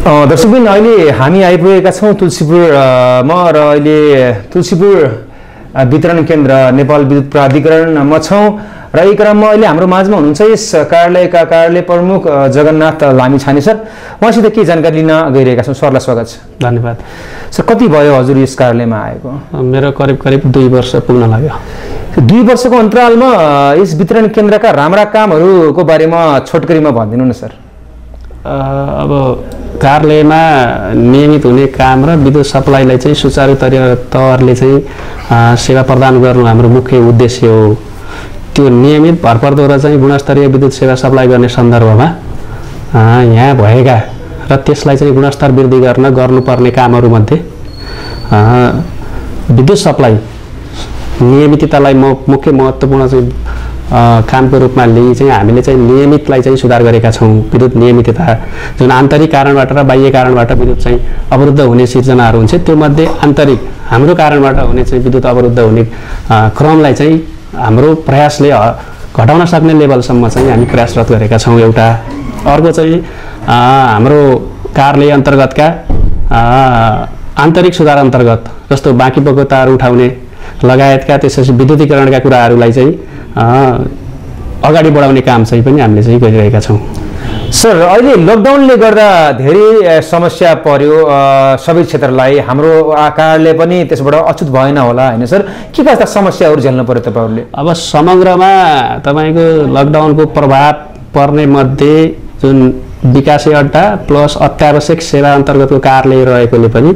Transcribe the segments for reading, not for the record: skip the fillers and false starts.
दर्शकबिन अहिले हामी आइपुगेका छौँ तुलसीपुरमा र अहिले तुलसीपुर वितरण केन्द्र नेपाल विद्युत प्राधिकरणमा छौँ र यही क्रममा अहिले हाम्रो माझमा हुनुहुन्छ यस कार्यालयका कार्यालय प्रमुख जगन्नाथ लामिछाने सर। उहाँसित के जानकारी लिन गइरहेका छौँ। सरलाई स्वागत छ। धन्यवाद सर। कति भयो हजुर यस कार्यालयमा आएको? मेरो करिब 2 वर्ष पुग्न लाग्यो। 2 वर्षको अन्तरालमा यस वितरण केन्द्रका राम्रा कामहरूको बारेमा छोटकरीमा भनिदिनु न सर। अब कार्यालयमा नियमित हुने काम र विद्युत सप्लाईलाई चाहिँ सुचारू तवरले चाहिँ सेवा प्रदान गर्नु हाम्रो मुख्य उद्देश्य हो। त्यो नियमित भरपर्दो र चाहिँ गुणस्तरीय विद्युत सेवा सप्लाई गर्ने सन्दर्भमा यहाँ भएका र त्यसलाई चाहिँ गुणस्तर वृद्धि गर्नुपर्ने कामहरूमध्ये विद्युत सप्लाई नियमिततालाई मुख्य महत्त्वपूर्ण चाहिँ कामको रूपमा लिई चाहिँ हामीले चाहिँ नियमितलाई चाहिँ सुधार गरेका छौँ। विद्युत नियमितता जुन आन्तरिक कारणबाट र बाह्य कारणबाट विद्युत चाहिँ अवरुद्ध हुने सिर्जनाहरू हुन्छ त्यो मध्ये आन्तरिक हाम्रो कारणबाट हुने चाहिँ विद्युत अवरुद्ध हुने क्रमलाई चाहिँ हाम्रो प्रयासले घटाउन सक्ने लेभलसम्म चाहिँ हामी प्रयासरत गरेका छौँ। एउटा अर्को चाहिँ हाम्रो कार्यालय अन्तर्गतका आन्तरिक सुधार अन्तर्गत जस्तो बाँकी भएको तार उठाउने लगायतका त्यसपछि विद्युतीकरणका कुराहरूलाई चाहिँ अगाडि बढाउने काम चाहिँ पनि हामीले चाहिँ गरिरहेका छौँ। सर अहिले लकडाउनले गर्दा धेरै समस्या पर्यो सबै क्षेत्रलाई। हाम्रो कार्यालय पनि त्यसबाट अछुत भएन होला हैन सर? के कस्ता समस्याहरू झेल्नु पर्यो तपाईहरुले? अब समग्रमा तपाईको लकडाउनको प्रभाव पर्ने मध्ये जुन विकासे अड्डा प्लस अत्यावश्यक सेवा अन्तर्गतको कार्यालय रहेकोले पनि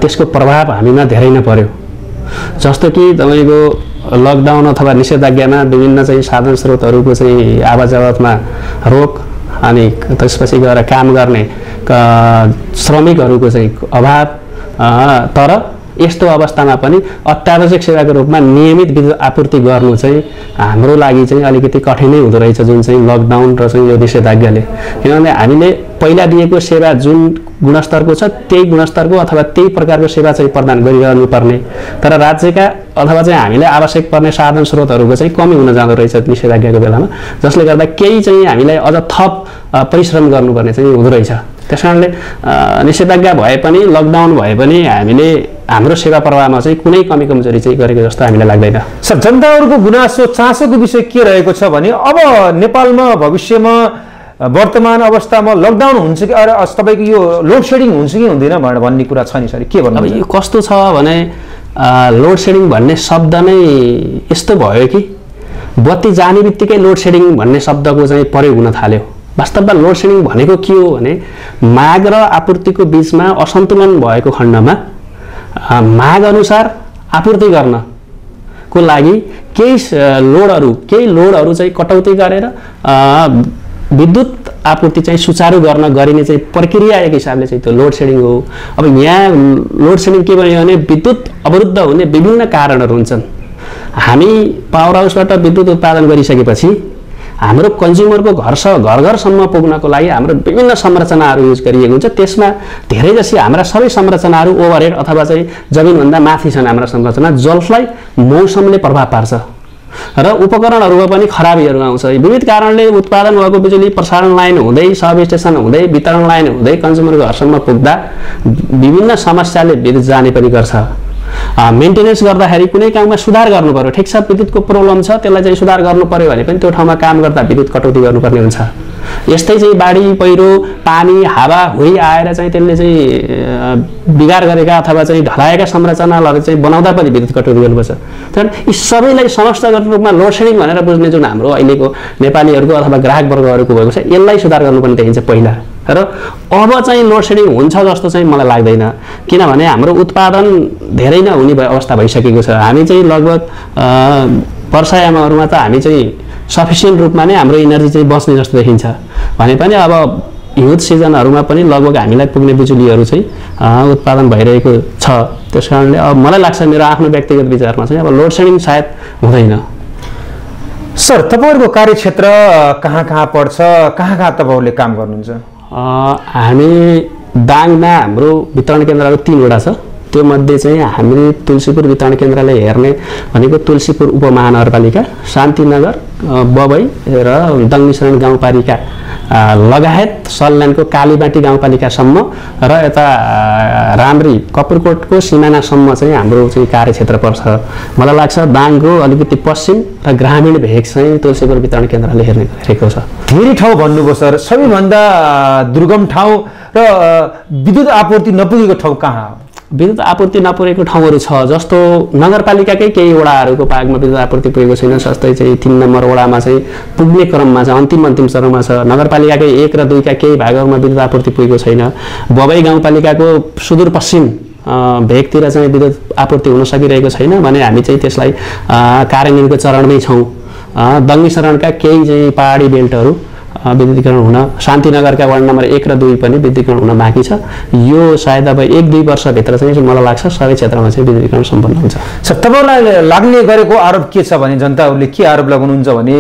त्यसको प्रभाव हामीमा धेरै नै पर्यो। जस्तो कि तपाईको लकडाउन अथवा निषेधाज्ञामा विभिन्न चाहिँ साधन स्रोतहरूको चाहिँ आवाजावतमा रोक अनि त्यसपछि गएर काम गर्ने श्रमिकहरूको चाहिँ अभाव। तर यस्तो अवस्थामा पनि अत्यावश्यक सेवाको रूपमा नियमित विद्युत आपूर्ति गर्नु चाहिँ हाम्रो लागि चाहिँ अलिकति कठिनै हुँदो रहेछ जुन चाहिँ लकडाउन र चाहिँ यो निषेधाज्ञाले। किनभने हामीले पहिला दिएको सेवा जुन गुणस्तरको छ त्यही गुणस्तरको अथवा त्यही प्रकारको सेवा चाहिँ प्रदान गरिरहनु पर्ने, तर राज्यका अथवा चाहिँ हामीले आवश्यक पर्ने साधन स्रोतहरूको चाहिँ कमी हुन जाँदो रहेछ निषेधाज्ञाको बेलामा, जसले गर्दा केही चाहिँ हामीलाई अझ थप परिश्रम गर्नुपर्ने चाहिँ हुँदो रहेछ। त्यसकारणले निषेधाज्ञा भए पनि लकडाउन भए पनि हामीले हाम्रो सेवा प्रवाहमा चाहिँ कुनै कमी कमजोरी चाहिँ गरेको जस्तो हामीलाई लाग्दैन। सर जनताहरूको गुनासो चासोको विषय के रहेको छ भने अब नेपालमा भविष्यमा वर्तमान अवस्थामा लकडाउन हुन्छ कि तपाईको यो लोड सेडिङ हुन्छ कि हुँदैन भन्ने कुरा छ नि सर, के भन्नु? अब यो कस्तो छ भने लोड सेडिङ भन्ने शब्द नै यस्तो भयो कि बत्ती जाने बित्तिकै लोड सेडिङ भन्ने शब्दको चाहिँ प्रयोग हुन थाल्यो। वास्तवमा लोड सेडिङ भनेको के हो भने माग र आपूर्तिको बीचमा असन्तुलन भएको खण्डमा माग अनुसार आपूर्ति गर्नको लागि केही लोडहरू चाहिँ कटौती गरेर विद्युत आपूर्ति चाहिँ सुचारू गरिने चाहिँ प्रक्रिया एक हिसाबले चाहिँ त्यो लोड सेडिङ हो। अब यहाँ लोड सेडिङ के भन्यो भने विद्युत अवरुद्ध हुने विभिन्न कारणहरू हुन्छन्। हामी पावर हाउसबाट विद्युत उत्पादन गरिसकेपछि हाम्रो कन्ज्युमरको घरसम्म पुग्नको लागि हाम्रो विभिन्न संरचनाहरू युज गरिएको हुन्छ। त्यसमा धेरै जसो हाम्रा सबै संरचनाहरू ओभरहेड अथवा चाहिँ जमिनभन्दा माथि छन् हाम्रा संरचना, जसलाई मौसमले प्रभाव पार्छ र उपकरणहरूमा पनि खराबीहरू आउँछ। विविध कारणले उत्पादन भएको बिजुली प्रसारण लाइन हुँदै सब स्टेसन हुँदै वितरण लाइन हुँदै कन्ज्युमरको घरसम्म पुग्दा विभिन्न समस्याले विद्युत जाने पनि गर्छ। मेन्टेनेन्स गर्दाखेरि कुनै काममा सुधार गर्नु पर्यो, ठिक छ विद्युतको प्रब्लम छ त्यसलाई चाहिँ सुधार गर्नु पर्यो भने पनि त्यो ठाउँमा काम गर्दा विद्युत कटौती गर्नुपर्ने हुन्छ। यस्तै चाहिँ बाढी पहिरो पानी हावा हुरी आएर चाहिँ त्यसले चाहिँ बिगार गरेका अथवा चाहिँ ढलाएका संरचनाहरू चाहिँ बनाउँदा पनि विद्युत कटौती गर्नुपर्छ। तर यी सबैलाई समष्टिगत रूपमा लोड सेडिङ भनेर बुझ्ने जुन हाम्रो अहिलेको नेपालीहरूको अथवा ग्राहक वर्गहरूको भएको छ यसलाई सुधार गर्नुपर्ने देखिन्छ पहिला। र अब चाहिँ लोड सेडिङ हुन्छ जस्तो चाहिँ मलाई लाग्दैन, किनभने हाम्रो उत्पादन धेरै नै हुने अवस्था भइसकेको छ। हामी चाहिँ लगभग वर्षायामहरूमा त हामी चाहिँ सफिसियन्ट रूपमा नै हाम्रो इनर्जी चाहिँ बच्ने जस्तो देखिन्छ भने पनि अब हिउँ सिजनहरूमा पनि लगभग हामीलाई पुग्ने बिजुलीहरू चाहिँ उत्पादन भइरहेको छ। त्यस कारणले अब मलाई लाग्छ मेरो आफ्नो व्यक्तिगत विचारमा चाहिँ अब लोड सेडिङ सायद हुँदैन। सर तपाईहरुको कार्यक्षेत्र कहाँ पर्छ, कहाँ तपाईहरुले काम गर्नुहुन्छ? हामी दाङमा हाम्रो वितरण केन्द्रहरू 3वटा छ। त्यो मध्ये चाहिँ हामीले तुलसीपुर वितरण केन्द्रलाई हेर्ने भनेको तुलसीपुर उपमहानगरपालिका, शान्तिनगर, बबई र दङमिश्रण गाउँपालिका लगायत सल्यानको कालीबाटी गाउँपालिकासम्म र यता राम्री कपुरकोटको सिमानासम्म चाहिँ हाम्रो चाहिँ कार्यक्षेत्र पर्छ। मलाई लाग्छ दाङको अलिकति पश्चिम र ग्रामीण भेग चाहिँ तुलसीपुर वितरण केन्द्रले हेरेको छ। धेरै ठाउँ भन्नुभयो सर, सबैभन्दा दुर्गम ठाउँ र विद्युत आपूर्ति नपुगेको ठाउँ कहाँ हो? विद्युत आपूर्ति नपुगेको ठाउँहरू छ, जस्तो नगरपालिकाकै केही वडाहरूको भागमा विद्युत आपूर्ति पुगेको छैन। जस्तै चाहिँ 3 नम्बर वडामा चाहिँ पुग्ने क्रममा छ, अन्तिम चरणमा छ। नगरपालिकाकै 1 र 2 का केही भागहरूमा विद्युत आपूर्ति पुगेको छैन। बबई गाउँपालिकाको सुदूरपश्चिम भेगतिर चाहिँ विद्युत आपूर्ति हुन सकिरहेको छैन भने हामी चाहिँ त्यसलाई कार्यान्वयनको चरणमै छौँ। दङ्गी शरणका केही चाहिँ पहाडी बेल्टहरू विद्युतीकरण हुन, शान्तिनगरका वार्ड नम्बर 1 र 2 पनि विद्युतीकरण हुन बाँकी छ। यो सायद अब 1-2 वर्षभित्र चाहिँ मलाई लाग्छ सबै क्षेत्रमा चाहिँ विद्युतीकरण सम्पन्न हुन्छ। सर, तपाईँलाई लाग्ने गरेको आरोप के छ भने जनताहरूले के आरोप लगाउनुहुन्छ भने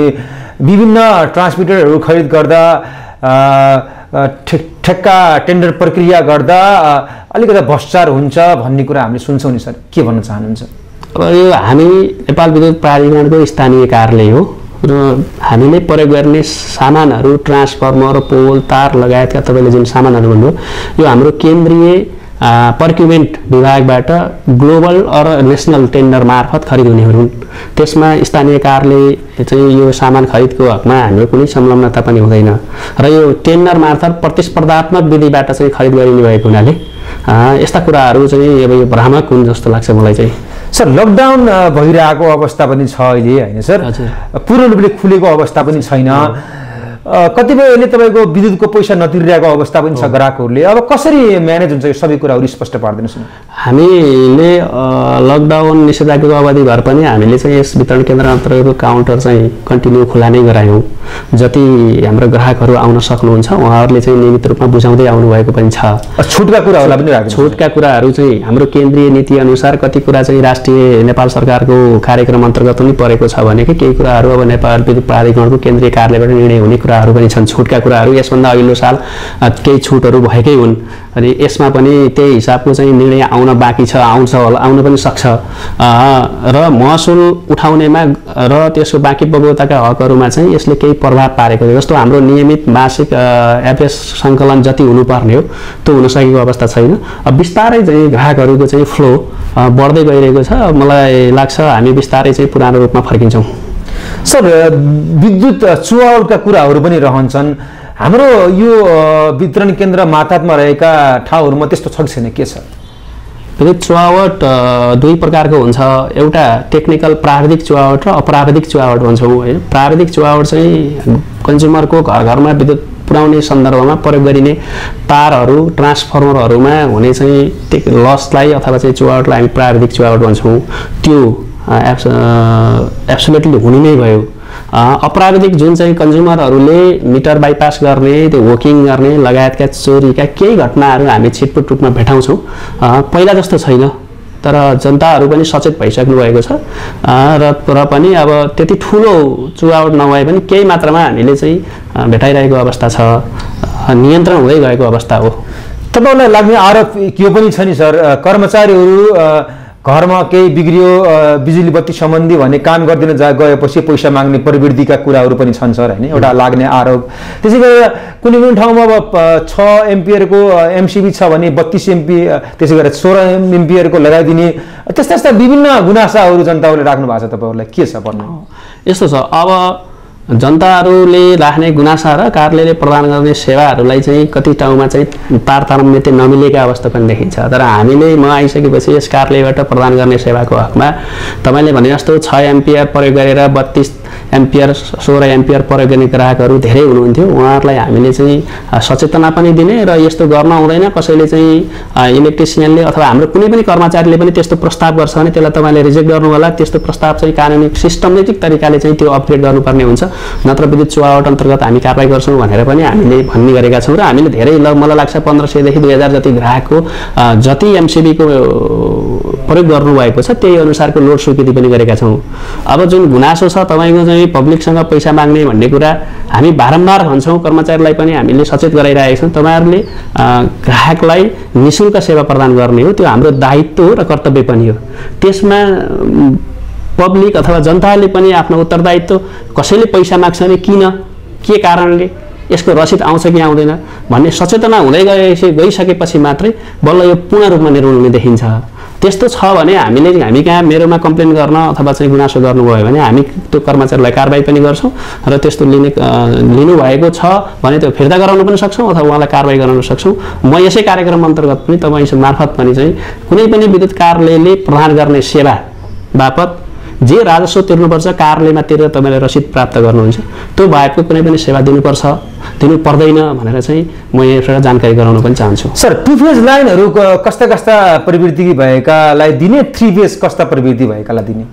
विभिन्न ट्रान्समिटरहरू खरिद गर्दा ठेक्का टेन्डर प्रक्रिया गर्दा अलिकति भ्रष्टाचार हुन्छ भन्ने कुरा हामीले सुन्छौँ नि सर, के भन्न चाहनुहुन्छ? अब यो हामी नेपाल विद्युत प्राधिकरणको स्थानीय कार्यालय हो र हामीले प्रयोग गर्ने सामानहरू ट्रान्सफर्मर, पोल, तार लगायतका तपाईँले जुन सामानहरू भन्नुभयो यो हाम्रो केन्द्रीय प्रक्युरमेन्ट विभागबाट ग्लोबल र नेसनल टेन्डर मार्फत खरिद हुनेहरू हुन्। त्यसमा स्थानीय कार्यालय चाहिँ यो सामान खरिदको हकमा हाम्रो कुनै संलग्नता पनि हुँदैन र यो टेन्डर मार्फत प्रतिस्पर्धात्मक विधिबाट चाहिँ खरिद गरिने भएको हुनाले यस्ता कुराहरू चाहिँ अब यो भ्रामक हुन् जस्तो लाग्छ मलाई चाहिँ। सर, लकडाउन भइरहेको अवस्था पनि छ अहिले होइन सर, पूर्ण रूपले खुलेको अवस्था पनि छैन। कतिपयले तपाईँको विद्युतको पैसा नतिरिरहेको अवस्था पनि छ ग्राहकहरूले। अब कसरी म्यानेज हुन्छ यो सबै कुराहरू स्पष्ट पार्दिनुहोस् न। हामीले लकडाउन निषेधाज्ञाको अवधिभर पनि हामीले चाहिँ यस वितरण केन्द्र अन्तर्गतको काउन्टर चाहिँ कन्टिन्यू खुला नै गरायौँ। जति हाम्रो ग्राहकहरू आउन सक्नुहुन्छ उहाँहरूले चाहिँ नियमित रूपमा बुझाउँदै आउनुभएको पनि छ। छुटका कुराहरूलाई पनि राख्नु, छुटका कुराहरू चाहिँ हाम्रो केन्द्रीय नीति अनुसार कति कुरा चाहिँ राष्ट्रिय नेपाल सरकारको कार्यक्रम अन्तर्गत पनि परेको छ भने केही कुराहरू अब नेपाल विद्युत प्राधिकरणको केन्द्रीय कार्यालयबाट निर्णय हुने कुराहरू पनि छन्। छुटका कुराहरू यसभन्दा अघिल्लो साल केही छुटहरू भएकै हुन्। अनि यसमा पनि त्यही हिसाबको चाहिँ निर्णय आउन बाँकी छ, आउँछ होला, आउन पनि सक्छ र महसुल उठाउनेमा र त्यसको बाँकी बगौताका हकहरूमा चाहिँ यसले केही प्रभाव पारेको छ। जस्तो हाम्रो नियमित मासिक एफएस सङ्कलन जति हुनुपर्ने हो त्यो हुन सकेको अवस्था छैन। अब बिस्तारै चाहिँ ग्राहकहरूको चाहिँ फ्लो बढ्दै गइरहेको छ। मलाई लाग्छ हामी बिस्तारै चाहिँ पुरानो रूपमा फर्किन्छौँ। सर, विद्युत चुहावटका कुराहरू पनि रहन्छन्। हाम्रो यो वितरण केन्द्र मार्फतमा रहेका ठाउँहरूमा त्यस्तो छ कि छैन, के छ? विद्युत चुहावट 2 प्रकारको हुन्छ। एउटा टेक्निकल प्राविधिक चुहावट र अपराविधिक चुहावट भन्छौँ होइन। प्राविधिक चुहावट चाहिँ कन्ज्युमरको घरमा विद्युत पुर्याउने सन्दर्भमा प्रयोग गरिने तारहरू, ट्रान्सफर्मरहरूमा हुने चाहिँ लसलाई अथवा चाहिँ चुहावटलाई हामी प्राविधिक चुहावट भन्छौँ। त्यो एब्सोल्युटली हुने नै भयो। अपराविधिक जुन चाहिँ कन्ज्युमरहरूले मिटर बाइपास गर्ने, त्यो वोकिङ गर्ने लगायतका चोरीका केही घटनाहरू हामी छिटपुट रूपमा भेटाउँछौँ। पहिला जस्तो छैन, तर जनताहरू पनि सचेत भइसक्नु भएको छ र पनि अब त्यति ठुलो चुहावट नभए पनि केही मात्रामा हामीले चाहिँ भेटाइरहेको अवस्था छ, नियन्त्रण हुँदै गएको अवस्था हो। तपाईँलाई लाग्ने आरोप यो पनि छ नि सर, कर्मचारीहरू घरमा केही बिग्रियो, बिजुली बत्ती सम्बन्धी भन्ने काम गरिदिन गएपछि पैसा माग्ने प्रवृत्तिका कुराहरू पनि छन् सर होइन, एउटा लाग्ने आरोप। त्यसै गरेर कुनै कुनै ठाउँमा अब 6 एम्पियरको एमसिबी छ भने 32 एमपी, त्यसै गरेर 16 एम्पियरको लगाइदिने, त्यस्ता विभिन्न गुनासाहरू जनताहरूले राख्नु भएको छ। तपाईँहरूलाई के छ भन्नु? यस्तो छ, अब जनताहरूले राख्ने गुनासा र कार्यालयले प्रदान गर्ने सेवाहरूलाई चाहिँ कति ठाउँमा चाहिँ तारतम्य नमिलेका अवस्था पनि देखिन्छ। तर हामीले म आइसकेपछि यस कार्यालयबाट प्रदान गर्ने सेवाको हकमा तपाईँले भने जस्तो 6 एम्पियर प्रयोग गरेर 32 एम्पियर 16 एम्पियर प्रयोग गर्ने ग्राहकहरू धेरै हुनुहुन्थ्यो। उहाँहरूलाई हामीले चाहिँ सचेतना पनि दिने र यस्तो गर्न हुँदैन, कसैले चाहिँ इलेक्ट्रिसियनले अथवा हाम्रो कुनै पनि कर्मचारीले पनि त्यस्तो प्रस्ताव गर्छ भने त्यसलाई तपाईँले रिजेक्ट गर्नु होला। त्यस्तो प्रस्ताव चाहिँ कानुनी सिस्टमेटिक तरिकाले चाहिँ त्यो अपग्रेड गर्नुपर्ने हुन्छ, नत्र विद्युत चुहावट अन्तर्गत हामी कारबाही गर्छौँ भनेर पनि हामीले भन्ने गरेका छौँ। र हामीले धेरै मलाई लाग्छ 1500 देखि 2000 जति ग्राहकको जति एमसिबीको प्रयोग गर्नुभएको छ त्यही अनुसारको लोड स्वीकृति पनि गरेका छौँ। अब जुन गुनासो छ तपाईँको चाहिँ पब्लिकसँग पैसा माग्ने भन्ने कुरा हामी बारम्बार भन्छौँ, कर्मचारीलाई पनि हामीले सचेत गराइरहेका छौँ। तपाईँहरूले ग्राहकलाई निःशुल्क सेवा प्रदान गर्ने हो, त्यो हाम्रो दायित्व हो र कर्तव्य पनि हो। त्यसमा पब्लिक अथवा जनताले पनि आफ्नो उत्तरदायित्व, कसैले पैसा माग्छ भने किन, के कारणले, यसको रसिद आउँछ कि आउँदैन भन्ने सचेतना हुँदै गइसकेपछि मात्रै बल्ल यो पूर्ण रूपमा निर्भर हुने देखिन्छ। त्यस्तो छ भने हामी कहाँ मेरोमा कम्प्लेन गर्न अथवा चाहिँ गुनासो गर्नुभयो भने हामी त्यो कर्मचारीलाई कारबाही पनि गर्छौँ र त्यस्तो लिनुभएको छ भने त्यो फिर्ता गराउन पनि सक्छौँ अथवा उहाँलाई कारबाही गराउन सक्छौँ। म यसै कार्यक्रम अन्तर्गत पनि तपाईँ मार्फत पनि चाहिँ कुनै पनि विद्युत कार्यालयले प्रदान गर्ने सेवा बापत जे राजस्व तिर्नुपर्छ कार्यालयमा तिरेर तपाईँले रसिद प्राप्त गर्नुहुन्छ त्यो बाहेकको कुनै पनि सेवा दिनु पर्दैन भनेर चाहिँ म यहाँ जानकारी गराउन पनि चाहन्छु। सर 2 फेज लाइनहरू कस्ता प्रवृत्ति भएकालाई दिने, 3 फेज कस्ता प्रवृत्ति भएकालाई दिने?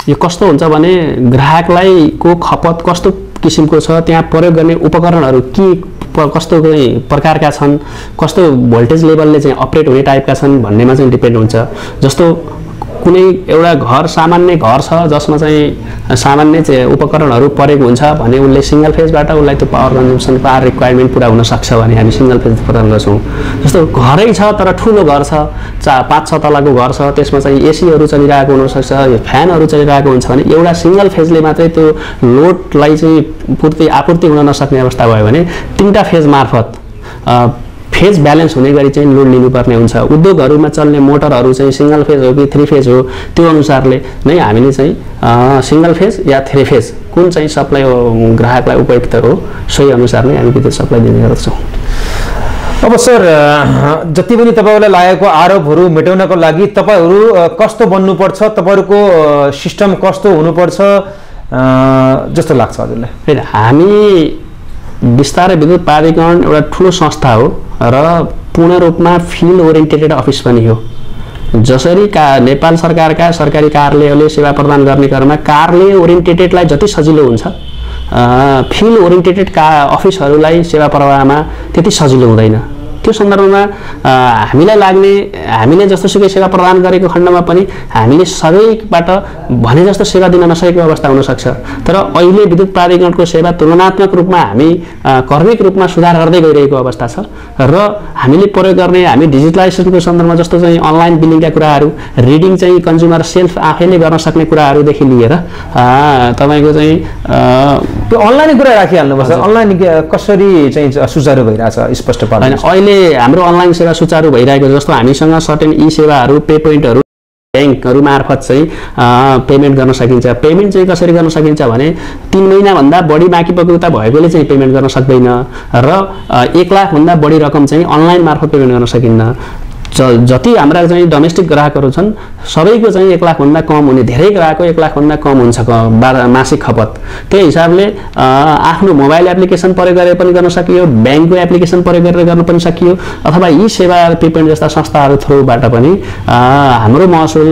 यो कस्तो हुन्छ भने ग्राहकलाई को खपत कस्तो किसिमको छ, त्यहाँ प्रयोग गर्ने उपकरणहरू कस्तो प्रकारका छन्, कस्तो भोल्टेज लेभलले चाहिँ अपरेट हुने टाइपका छन् भन्नेमा चाहिँ डिपेन्ड हुन्छ। जस्तो कुनै एउटा सामान्य घर छ जसमा चाहिँ सामान्य चाहिँ उपकरणहरू प्रयोग हुन्छ भने उसले सिंगल फेजबाट उसलाई त्यो पावर कन्जम्सन पावर रिक्वायरमेन्ट पुरा हुन सक्छ भने हामी सिंगल फेज प्रदान गर्छौँ। जस्तो घरै छ तर ठुलो घर छ, 5-6 तलाको घर छ, त्यसमा चाहिँ एसीहरू चलिरहेको हुनसक्छ, फ्यानहरू चलिरहेको हुन्छ भने एउटा सिंगल फेजले मात्रै त्यो लोडलाई चाहिँ आपूर्ति हुन नसक्ने अवस्था भयो भने 3टा फेज मार्फत फेज ब्यालेन्स हुने गरी चाहिँ लोड लिनुपर्ने हुन्छ। उद्योगहरूमा चल्ने मोटरहरू चाहिँ सिंगल फेज हो कि 3 फेज हो त्यो अनुसारले नै हामीले चाहिँ सिंगल फेज या 3 फेज कुन चाहिँ सप्लाई ग्राहकलाई उपयुक्त हो सोही अनुसार नै हामी विद्युत सप्लाई दिने गर्छौँ। अब सर जति पनि तपाईहरुलाई लागेको आरोपहरू मेटाउनको लागि तपाईहरु कस्तो बन्नुपर्छ, तपाईहरुको सिस्टम कस्तो हुनुपर्छ जस्तो लाग्छ हजुरलाई? हामी विस्तार विद्युत प्राधिकरण एउटा ठुलो संस्था हो र पूर्ण रूपमा फिल्ड ओरिएन्टेड अफिस पनि हो। जसरी नेपाल सरकारका सरकारी कार्यालयहरूले सेवा प्रदान गर्ने क्रममा कार्यालय ओरिएन्टेडलाई जति सजिलो हुन्छ फिल्ड ओरिएन्टेड अफिसहरूलाई सेवा प्रवाहमा त्यति सजिलो हुँदैन। त्यो सन्दर्भमा हामीले जस्तोसुकै सेवा प्रदान गरेको खण्डमा पनि हामीले सबैबाट भने जस्तो सेवा दिन नसकेको अवस्था हुन सक्छ। तर अहिले विद्युत प्राधिकरणको सेवा तुलनात्मक रूपमा हामी कर्मिक रूपमा सुधार गर्दै गइरहेको अवस्था छ र हामीले प्रयोग गर्ने हामी डिजिटलाइजेसनको सन्दर्भमा जस्तो चाहिँ अनलाइन बिलिङका कुराहरू, रिडिङ चाहिँ कन्ज्युमर सेल्फ आफैले गर्न सक्ने कुराहरूदेखि लिएर तपाईको चाहिँ त्यो अनलाइन कुरा राखिहाल्नुपर्छ। अनलाइन कसरी चाहिँ सुचारू भइरहेछ स्पष्ट पार्दैन। अहिले हाम्रो अनलाइन सेवा सुचारू भइरहेको जस्तो हामीसँग सर्टेन ई सेवाहरू पे पोइन्टहरू ब्याङ्कहरू मार्फत चाहिँ पेमेन्ट गर्न सकिन्छ। पेमेन्ट चाहिँ कसरी गर्न सकिन्छ भने 3 महिनाभन्दा बढी बाँकी परेको भएकोले चाहिँ पेमेन्ट गर्न सक्दैन र 1 लाखभन्दा बढी रकम चाहिँ अनलाइन मार्फत पेमेन्ट गर्न सकिन्न। जति हाम्रा चाहिँ डोमेस्टिक ग्राहकहरू छन् सबैको चाहिँ 1 लाखभन्दा कम हुने, धेरै ग्राहकको 1 लाखभन्दा कम हुन्छ मासिक खपत। त्यही हिसाबले आफ्नो मोबाइल एप्लिकेसन प्रयोग गरेर पनि गर्न सकियो, ब्याङ्कको एप्लिकेसन प्रयोग गरेर गर्न पनि सकियो अथवा यी सेवा पेमेन्ट जस्ता संस्थाहरू थ्रुबाट पनि हाम्रो महसुल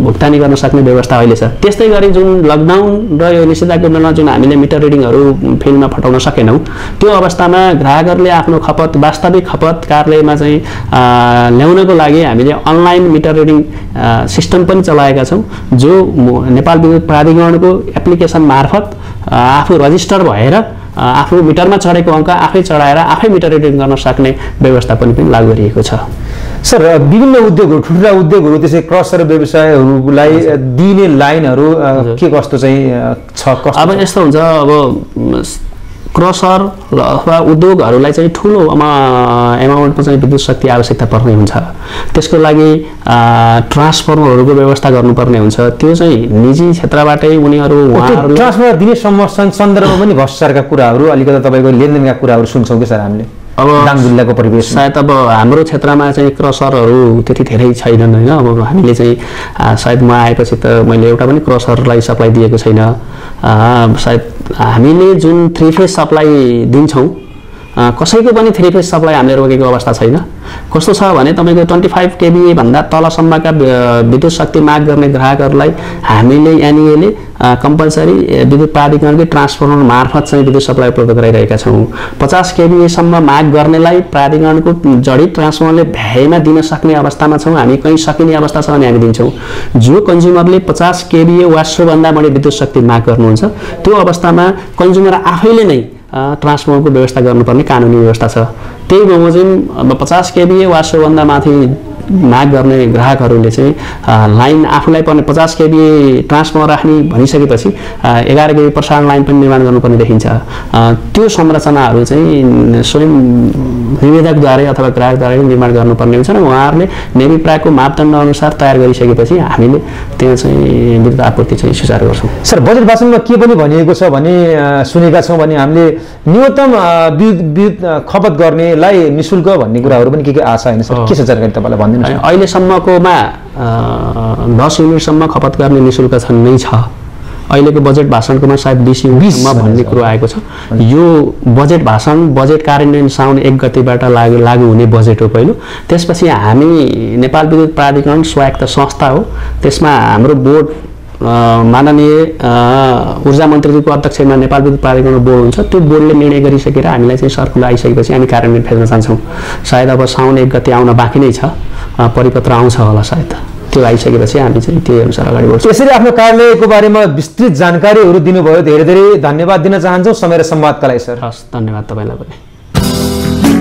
भुक्तानी गर्न सक्ने व्यवस्था अहिले छ। त्यस्तै गरी जुन लकडाउन र यो निषेधाज्ञा बेलामा जुन हामीले मिटर रिडिङहरू फिल्डमा फटाउन सकेनौँ त्यो अवस्थामा ग्राहकहरूले आफ्नो खपत वास्तविक खपत कार्यालयमा चाहिँ ल्याउनको लागि हामीले अनलाइन मिटर रिडिङ सिस्टम पनि चलाएका छौँ जो नेपाल विद्युत प्राधिकरणको एप्लिकेसन मार्फत आफू रजिस्टर भएर आफू मिटरमा चढेको अङ्क आफै चढाएर आफै मिटर रिडिङ गर्न सक्ने व्यवस्था पनि लागू गरिएको छ। सर विभिन्न उद्योगहरू, ठुला उद्योगहरू त्यसै क्रसर व्यवसायहरूलाई दिने लाइनहरू के कस्तो चाहिँ छ? अब यस्तो हुन्छ, अब क्रसर अथवा उद्योगहरूलाई चाहिँ ठुलो एमाउन्टमा चाहिँ विद्युत शक्ति आवश्यकता पर्ने हुन्छ। त्यसको लागि ट्रान्सफर्मरहरूको व्यवस्था गर्नुपर्ने हुन्छ। त्यो चाहिँ निजी क्षेत्रबाटै उनीहरू ट्रान्सफर्मर दिने सन्दर्भमा पनि भ्रष्टाचारका कुराहरू, अलिकति तपाईँको लेनदेनका कुराहरू सुन्छौँ कि सर हामीले? अब दाङ जिल्लाको परिवेश सायद अब हाम्रो क्षेत्रमा चाहिँ क्रसरहरू त्यति धेरै छैनन् होइन। अब हामीले चाहिँ सायद म आएपछि त मैले एउटा पनि क्रसरलाई सप्लाई दिएको छैन। सायद हामीले जुन 3 फेज सप्लाई दिन्छौँ कसैको पनि 3 फेज सप्लाई हामीले रोकेको अवस्था छैन। कस्तो छ भने तपाईँको 25 kVA भन्दा तलसम्मका विद्युत शक्ति माग गर्ने ग्राहकहरूलाई हामीले एनइएले कम्पलसरी विद्युत प्राधिकरणकै ट्रान्सफर्मर मार्फत चाहिँ विद्युत सप्लाई उपलब्ध गराइरहेका छौँ। 50 kVA सम्म माग गर्नेलाई प्राधिकरणको जडित ट्रान्सफर्मरले भ्याएमा दिन सक्ने अवस्थामा छौँ हामी। कहीँ सकिने अवस्था छ भने हामी दिन्छौँ। जो कन्ज्युमरले 50 kVA वा सोभन्दा बढी विद्युत शक्ति माग गर्नुहुन्छ त्यो अवस्थामा कन्ज्युमर आफैले नै ट्रान्सफर्मरको व्यवस्था गर्नुपर्ने कानुनी व्यवस्था छ। त्यही बमोजिम अब 50 kVA वा सोभन्दा माथि माग गर्ने ग्राहकहरूले चाहिँ लाइन आफूलाई पर्ने 50 केबी ट्रान्सफर्मर राख्ने भनिसकेपछि 11 केबी प्रसारण लाइन पनि निर्माण गर्नुपर्ने देखिन्छ। त्यो संरचनाहरू चाहिँ स्वयं निवेदकद्वारै अथवा ग्राहकद्वारै निर्माण गर्नुपर्ने हुन्छ र उहाँहरूले नेभी प्रागको मापदण्ड अनुसार तयार गरिसकेपछि हामीले त्यहाँ चाहिँ विद्युत आपूर्ति चाहिँ सुचारू गर्छौँ। सर बजेट भाषणमा के पनि भनिएको छ भने सुनेका छौँ भने हामीले न्यूनतम विद्युत खपत गर्नेलाई निःशुल्क भन्ने कुराहरू पनि के आशा होइन सर? के छ जानकारी तपाईँलाई भनिदिनुहोस्। अहिलेसम्मकोमा 10 युनिटसम्म खपत गर्ने निःशुल्क नै छ। अहिलेको बजेट भाषणकोमा सायद 20 युनिटसम्म भन्ने कुरो आएको छ। यो बजेट भाषण बजेट कार्यान्वयन साउन 1 गतेबाट लागू हुने बजेट हो पहिलो। त्यसपछि हामी नेपाल विद्युत प्राधिकरण स्वायत्त संस्था हो। त्यसमा हाम्रो बोर्ड माननीय ऊर्जा मन्त्रीज्यूको अध्यक्षमा नेपाल विद्युत प्राधिकरण बोर्ड हुन्छ। त्यो बोर्डले निर्णय गरिसकेर हामीलाई चाहिँ सर्कुलर आइसकेपछि हामी कार्यान्वयन फेर्न जान्छौँ। सायद अब साउन 1 गते आउन बाँकी नै छ, परिपत्र आउँछ होला सायद। त्यो आइसकेपछि हामी चाहिँ त्यही अनुसार अगाडि बढ्छौँ। यसरी आफ्नो कार्यालयको बारेमा विस्तृत जानकारीहरू दिनुभयो, धेरै धेरै धन्यवाद दिन चाहन्छौँ समय र संवादका लागि सर। हस्, धन्यवाद तपाईँलाई पनि।